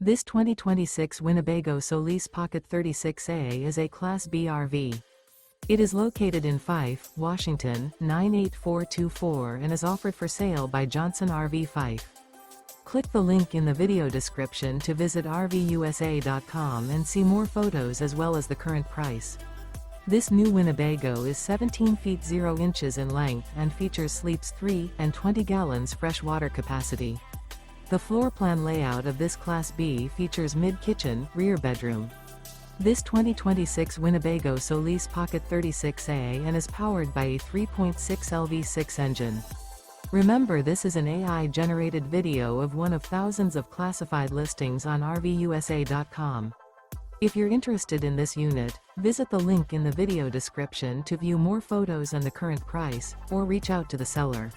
This 2026 Winnebago Solis Pocket 36A is a Class B RV. It is located in Fife, Washington, 98424 and is offered for sale by Johnson RV Fife. Click the link in the video description to visit RVUSA.com and see more photos as well as the current price. This new Winnebago is 17 feet 0 inches in length and features sleeps 3 and 20 gallons fresh water capacity. The floor plan layout of this Class B features mid-kitchen, rear bedroom. This 2026 Winnebago Solis Pocket 36A and is powered by a 3.6 LV6 engine. Remember, this is an AI-generated video of one of thousands of classified listings on RVUSA.com. If you're interested in this unit, visit the link in the video description to view more photos and the current price, or reach out to the seller.